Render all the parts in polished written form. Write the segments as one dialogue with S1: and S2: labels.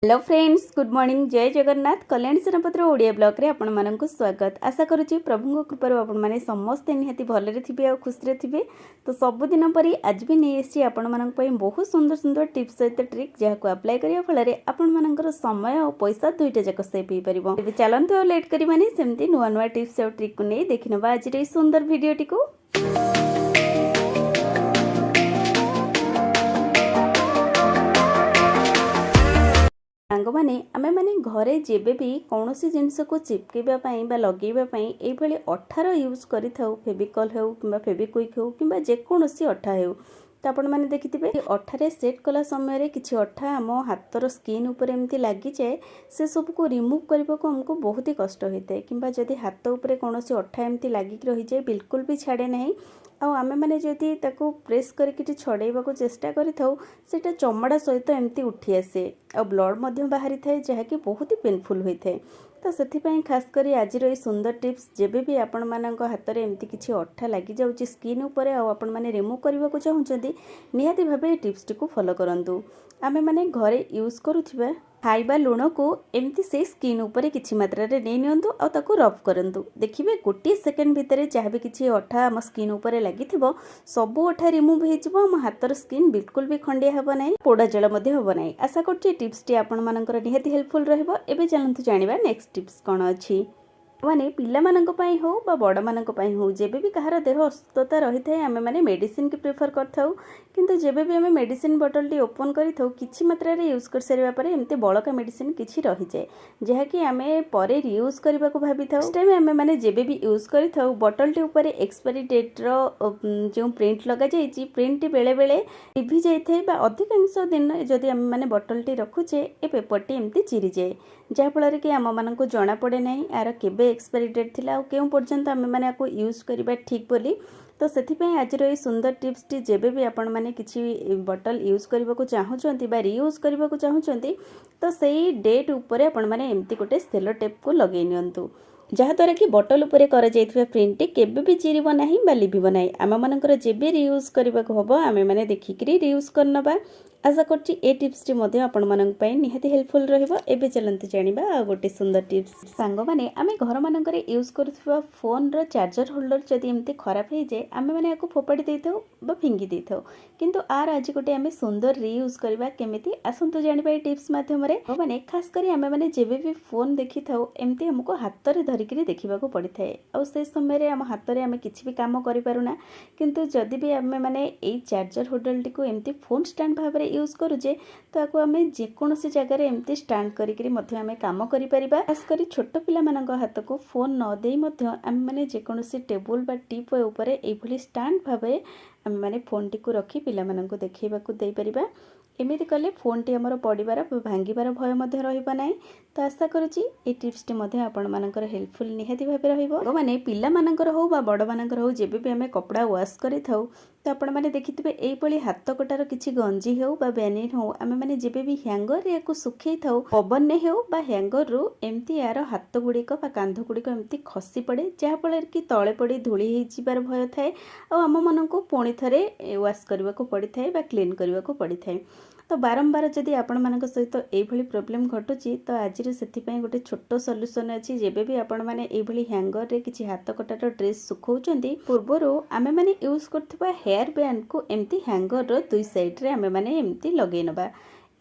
S1: Hello friends, good morning. जय जगन्नाथ। कल्याणी सेनापति Odia blog रे आपण मानक स्वागत। आशा करुच्ची प्रभु कृपार आपण माने समस्ते निहाती भलरे थिबे आ खुशी थिबे। तो सबुदिन परी आज भी नहीं आसी आपण मानक पई बहुत सुंदर सुंदर टिप्स सहित ट्रिक जहाको अप्लाई करिया फल आपण मानकर समय और पैसा दुईटा जाक सेव हो परिबो। एबे चलंतु लेट करी माने सेमती नुवा नुवा टिप्स और ट्रिक को नै देखिनबा आज रे सुंदर वीडियोटी को। सांगमाने आमे माने घरे जेबे भी कौन सी जिनस को चिपकेबा पई बा लगेबा पई एई भली अठार यूज करि थाउ। फेविकॉल हेउ किबा फेविक्विक हेउ किबा जे कोनोसी अठा हेउ। तो आपण माने देखिथिबे अठारे सेट कला समय रे किछि अठा हम हातर स्किन ऊपर एमती लागि जाय से सब को रिमूव करबा को हमको बहुत ही कष्ट होइते। किबा जदी हाथ ऊपर कोनोसी अठा एमती लागि रहि जाय बिल्कुल भी छाड़े नहीं। आमे माने जदि ताको प्रेस करके छड़ेबा को चेष्टा करिथाउ सेटा चमड़ा सहित एमती उठी आसे आ ब्लड मध्य बाहरी थाए जहाँकि बहुत ही पेनफुल होइथे। तो से खास करी आज ये सुंदर टिप्स जेबे भी आपण मानक हाथ में एमती किसी अठा लगी जाउची स्किन ऊपर आपण माने रिमूव करबा को चाहुचंती निहाती भाबे टिप्स टी को फॉलो करंतु। आमे माने घरे यूज करूथिबा खाइबा लुण को एमती से स्किन ऊपर किछि मात्रा रे नै नियंतु आ ताको रब करंतु। देखिबे गोटे सेकेंड भितरे जहाँ भी किछि अठा हम स्किन ऊपर लागिथिबो सबु अठा रिमूव हेजिबो। हम हातर स्किन बिल्कुल भी खंडिया हबो नै, पोडा जळ मध्ये हबो नै। आशा करछि टिप्स टी आपण मानकर निहाती हेल्पफुल रहइबो। एबे चलंतु जानिबा नेक्स्ट टिप्स कोन अछि। माने पिला मानक पई हो बा बड़ मानक पई हो जेबे भी कहार देह अस्वस्थता रही थाए आमे माने मेडिसिन के प्रेफर करथाउ। किंतु जेबे भी आमे मेडिसिन बोतल टी ओपन करिथाउ किछि मात्रा रे यूज कर सरिबा परे एमते बळका मेडिसिन किछि रहि जाय जेहा कि आमे परे यूज करबा को भाबिथाउ। नेक्स्ट टाइम आमे माने जेबे भी यूज करिथाउ बोतल टी ऊपर एक्सपायरी डेट रो जो प्रिंट लगा जायछि प्रिंट टी बेले बेले टिभी जाय थाए बा अधिकांश दिन जदि आमे माने बोतल टी रखुचे ए पेपर टी एमती चिरी जाय जहा फल कि आम मान को जना पड़े ना यार केबे एक्सपायरी डेट थिला केउ पर्यंत आमे माने आको यूज करबा ठीक बोली। तो सेथिपई आज ये सुंदर टिप्स टी जेबे भी आपण माने किछि बोतल यूज करबा को चाहुचंती बा रीयूज करबा को चाहुचंती तो सेही डेट ऊपर आपण माने एमती गोटे सेलो टेप को लगेई नियंतु जहाँद्वारा कि बोतल उपरे कर जाइथिबा प्रिंट टी केबे भी चिरिबो नाही बा लिभिबो नाही। आम मानकर जेबे रीयूज करबा को हबो आमे माने देखिकरी रीयूज करनबा। आशा करछि ए टिप्स टी मध्ये आपण मानक पई निहाती हेल्पफुल रहइबो। एबे चलंतु जानिबा आ गोटे सुंदर टिप्स। सांग माने आमे घर मानकर यूज करथुबा फोन रो चार्जर होल्डर जदि एमती खराब हे जाय आमे माने आको फोपाडी देथौ बा फिंगी देथौ। किंतु आर आज गोटे आमे सुंदर रीयूज करबा केमिति आसंतु जानिबा ए टिप्स माध्यम रे। माने खास करी आमे माने जेबे भी फोन देखिथौ एमती हमको हाथ रे धरिकरी देखिबा को पड़ी थाए आ से समय रे हम हाथ रे आमे किछि भी काम करि पारुना। किंतु जदि भी आमे माने ए चार्जर होल्डर टी को एमती फोन स्टैंड भाव रे यूज करूजे तो आको आमे जे कोनोसी जगह रे एमती स्टैंड करिकरी मध्ये आमे काम करि परिबा। खास करी छोट पिला मानक हाथ को फोन न देई मध्ये आमे माने जे कोनोसी टेबल बा टीप ऊपर ए भली स्टैंड भावे आमे माने फोन टी को रखी पिला मानक देखैबा को देई परिबा। एमिति कले फोन टी हमर पड़िबार भांगिबार भय मध्ये रहइबा नाही। तो आशा करूची ए टिप्स टी मध्ये आपण मानकर हेल्पफुल निहाती भाबे रहइबो। माने पिला मानकर हो बा बड़ मानकर हो जेबे भी हमें कपड़ा वॉश करिथाउ तो आपण माने देखिथिबे एई पळी हाथ कटार किछि गंजी हेउ बा बेनिन हो आमे माने जेबे भी हैंगर रे को सुखै थाउ पवन ने हेउ बा हैंगर रो एमती यार हाथ गुड़िक बा कांध गुड़िक एमती खसी पड़े जहा फल कि तळे पड़ी धूली हे जिबार भय थाए आ आम मन को पुणी थरे वॉश करबा को पड़ी थाए बा क्लीन करबा को पड़ी थाए। तो बारंबार जदि आपण मानक सहित एई भली प्रॉब्लम घटुची तो आज से गोटे छोट सॉल्यूशन अछि। जेबे भी आपण माने एई भली हैंगर रे किछि हाथ कटार ड्रेस सुखौचंती पूर्वरो आमे माने यूज करथबा हेयर बैंड को एमती हैंगर रो दुई साइड रे आमे माने एमती लगेई नबा।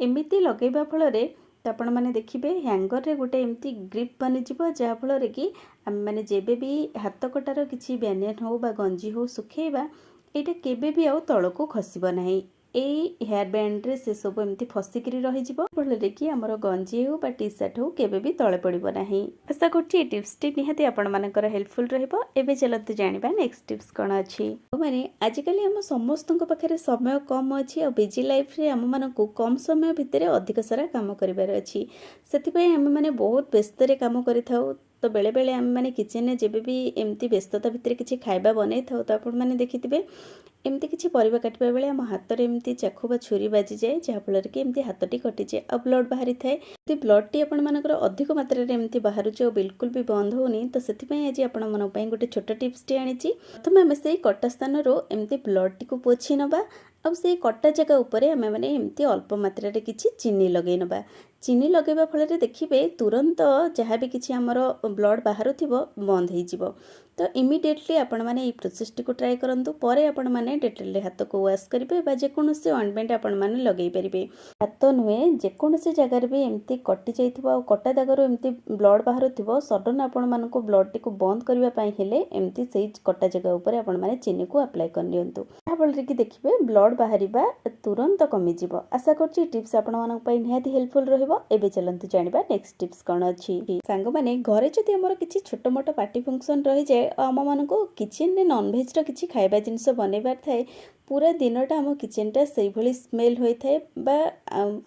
S1: एमिति लगेइबा फल रे तो आपण माने देखिबे हैंगर रे गोटे एमती ग्रिप बनि जिवो जहा फल रे कि आमे माने जेबे भी हाथ कटार किछि बेनियन हो बा गंजी हो सुखैबा एटा केबे भी आ तळको खसिबो नाही। ए हेयर बैंड रे से सब एमती फसिकरी रहि जिवो फल कि हमर गंजी हो बा टी शर्ट हो केबे भी तळे पड़िबो नाही। आशा करछि ए टिप्स टी निहाती आपण मानकर हेल्पफुल रहइबो। एबे चलते जानिबा नेक्स्ट टिप्स कोन अछि। माने आजिकली हम समस्तक पाखरे समय कम अछि आ बिजी लाइफ रे हम मानको कम समय भितरे अधिक सारा काम करिबार अछि। सेति पई हम माने बहुत व्यस्त रे काम करिथाउ। तो बेले बेले आम माने किचन रे जेबे भी एमती व्यस्तता भितर किछि खाइबा बनै थाउ तो आपण माने देखिथिबे एमती किछि परिबा काटिबा बेले हम हाथ रे एमती चाकू बा छुरी बाजी जाए जहा फल कि एमती हाथटी कटि जाए आ ब्लड बाहरी थाए। यदि ब्लड टी आपण मानकर अधिक मात्रा रे एमती बाहरुचे बिल्कुल भी बंद होनी तो सेति पई आज आपण मन पई गोटे छोट टिप्स टी आनिछि। प्रथमे हम सेही कटा स्थान रो एमती ब्लड टी को पोछि नबा अब से कटा जगह ऊपर आमे माने एमती अल्प मात्रा रे किछि चीनी लगेई नबा। चीनी लगेबा फल देखिए तुरंत जहाँ भी किसी आमर ब्लड बाहर थी बंद हो तो इमिडिएटली आपण मैंने प्रोसेस टी ट्राए करूँ पर आपण मैंने डेटल हाथ को वाश करेंगे जेकोसी ऑइंटमेंट आपण मैंने लगे पारे हाथ नुहे जेकोसी जगार भी एमती कटि जाइए कटा जगार एमती ब्लड बाहर थी सडन आपण मान ब्लड टी बंद करने एमती से कटा जगह उपर आपण मैंने चीनी को अप्लाई कर नियंतु फल कि देखिए ब्लड बाहर तुरंत कमिज आशा कर टिप्स आपण निहाती हेल्पफुल रहिबो। एबे चलंतु जानिबा नेक्स्ट टिप्स कौन अच्छी सांग माने घरे जदि हमर किछि छोट मोट पार्टी फंक्शन रही जाए आम मानको किचन रे नॉनवेज रो किछि खाइबा जिनिस बनैबार थाए पूरा दिनटा आम किचनटा से भली स्मेल होता है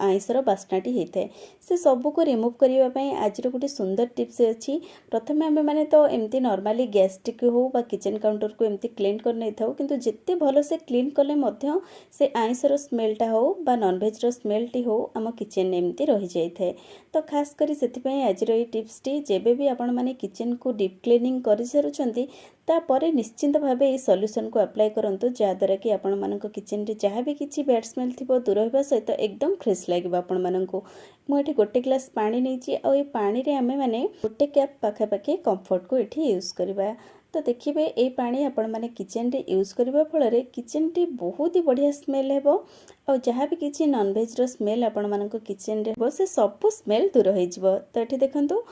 S1: आईसर बास्नाटी होता है से सबू को रिमूव करने आज गोटे सुंदर टिप्स अच्छी। प्रथम आम मैंने तो एमती नॉर्मली गैस टिक हो बा किचन काउंटर को एमती क्लीन कर नहीं था किंतु जिते भल से क्लीन कले मध्य से आईसर स्मेलटा हो बा नॉनवेज रो स्मेलटी हो आम किचन एमती रही जाए तो खास करी से आज ये टिप्स टी जेबे भी आपण माने किचन को डीप क्लीनिंग कर सारुचंती तापरे निश्चिंत भाव ये सॉल्यूशन को अप्लाई करंतु जहाँद्वारा कि आपण मानक किचन रे जहाँ भी किसी बैड स्मेल थी दूर होगा सहित एकदम फ्रेश लगे आपण मानक मुझे गोटे ग्लास पानी नहीं आ पानी रे आमे माने गोटे कैप पाखापाखि कंफर्ट को ये यूज करवा तो देखिए ये पानी आपण माने किचन रे यूज करबा फल किचन टी बहुत ही बढ़िया स्मेल हेबो और जहाँ भी किसी नॉनवेज रो स्मेल आपण मानक किचन रे हो से सब स्मेल दूर हो जिवो। तो ये देखंतु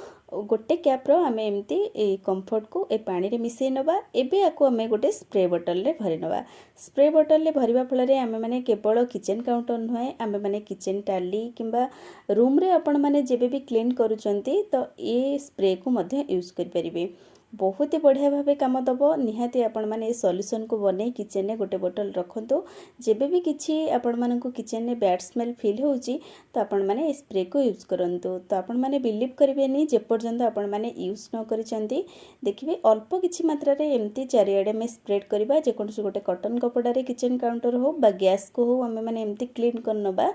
S1: गोटे कैप रो आमे एमती ए कंफर्ट को ए पानी रे मिसई नबा एबे आको आमे गोटे स्प्रे बोतल रे भरी नबा स्प्रे बोतल रे भरिबा फल रे आमे माने केवल किचन काउंटर नुहे आमे माने किचन टाली किंबा रूम रे आपण माने जेबे भी क्लीन करूचंती तो ए स्प्रे को मध्य यूज कर परिबे बहुत ही बढ़िया भाव काम दब निहाती आपण माने सॉल्यूशन को बने किचन में गोटे बोतल रखंतु जेबे भी किछि आपण मानकु किचन में बैड स्मेल फील होउची तो आपण माने स्प्रे को यूज करंतु तो आपण माने बिलीव करिवेनी जे पर्यंत आपण माने यूज न करिसंती देखिबे अल्प किछि मात्रा रे एम्ति चारिआडे में स्प्रेड करबा जे कोनसे गोटे कॉटन कपड़ा रे किचन काउंटर हो बा गैस को हो आमे माने एम्ति क्लीन करनबा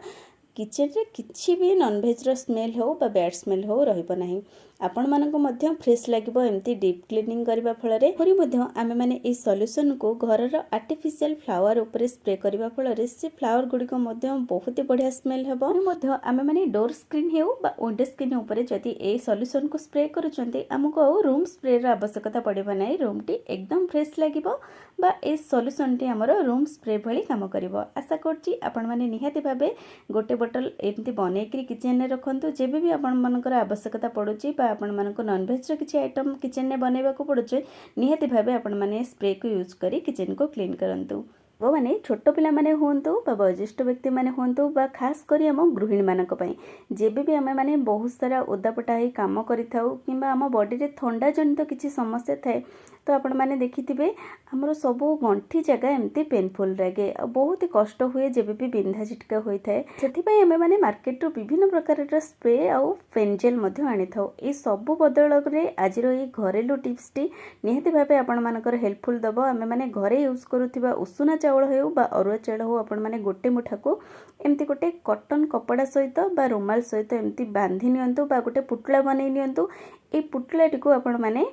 S1: किचन रे किछि भी नॉनवेज रो स्मेल हो बा बैड स्मेल हो रहिबो नाही आपण मानक मध्य फ्रेश लागिबो एम्ति डीप क्लीनिंग करबा फल रे पुरी मध्य आमे माने ए सॉल्यूशन को घर रो आर्टिफिशियल फ्लावर ऊपर स्प्रे करबा फल रे से फ्लावर गुडी को मध्य बहुत ही बढ़िया स्मेल हेबो मध्य आमे माने डोर स्क्रीन हेउ बा विंडो स्क्रीन ऊपर जदी ए सॉल्यूशन को स्प्रे करूचंती हमको रूम स्प्रे रो आवश्यकता पड़िबो नाही रूम टी एकदम फ्रेश लागिबो बा ए सॉल्यूशन टी हमरो रूम स्प्रे भली काम करिवो। आशा करछि आपण माने निहाती भाबे गोटे बोतल एमती बनेकरी किचन रे रखंतु जेबे भी आपण मानकर आवश्यकता पड़ुची बा आपण मानक नॉनवेज रो किछि आइटम किचन में बनैबा को पड़ुचे निहाती भाबे आपण माने स्प्रे को यूज करी किचन को क्लीन करंतु वो माने छोट पिला माने होंतु बा वरिष्ठ व्यक्ति माने होंतु बा खास करी हम गृहिणी मानक पई जेबे भी आमे माने बहुत सारा ओदापटा ही काम करिथाउ किंबा हम बॉडी रे ठंडा जनित किछि समस्या थाए तो आपण माने देखिथिबे हमरो सब गंठी जगह एमती पेनफुल लगे बहुत ही कष्ट हुए जेबे भी बिंधा चिटका होई थाए सेथि पई आमे माने मार्केट रो विभिन्न प्रकार रो स्प्रे आउ फेनजेल मध्ये आनी थाउ ए सब बदल रे आज रो ए घरेलू टिप्स टी निहाती भाबे आपण मानकर हेल्पफुल दबो। आमे माने घरे यूज करूथिबा उषुना चावल हो बा अरुआ चावल हो आपण माने गोटे मुठा को एमती गोटे कॉटन कपड़ा सहित बा रुमाल सहित एमती बांधी नियंतु बा गोटे पुटला बनै नियंतु ए पुटलाटी को आपण माने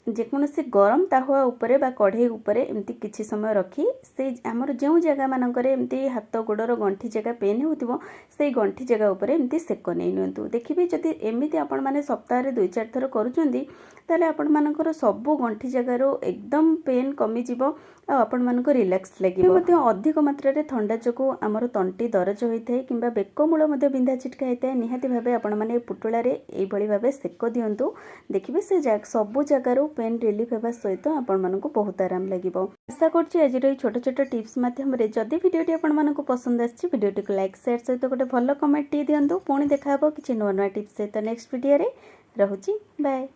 S1: जेकोसी गरम ताहुआ उपरे बा कढ़ई उपरे एमती किछि समय रखी से हमर जो जगह मानकर एमती हाथ गोड़र गंठी जगह पेन होतिबो से गंठी जगह उपरे एमती सेक नै नियंतु देखिबे जदि एमिति आपण माने सप्ताह रे 2-4 थर करूचंदी ताले आपण मानकर सब गंठी जगह रो एकदम पेन कमी जिवो आ आपण मानको रिलैक्स लागिबो मध्ये अधिक मात्रा रे ठंडा जको हमर तंटी दरज होइथाय किंबा बेक मूल मध्ये बिंधा चिटका होइथाय निहाती भाबे आपण माने पुटुला रे एई भली भाबे सेक दियंतु देखिबे से सब जगह रो पेन रिलीफ हेबा सहित आपण मानको बहुत आराम लागिबो। आशा करछि आज रे छोट छोट टिप्स माध्यम रे जदि वीडियोटी आपण मानको पसंद आछि वीडियोटी को लाइक शेयर सहित गोटे भलो कमेंट टी दियंतु पुणी देखा हबो किछि नवा नवा टिप्स सहित नेक्स्ट वीडियो रे रहउछि बाय।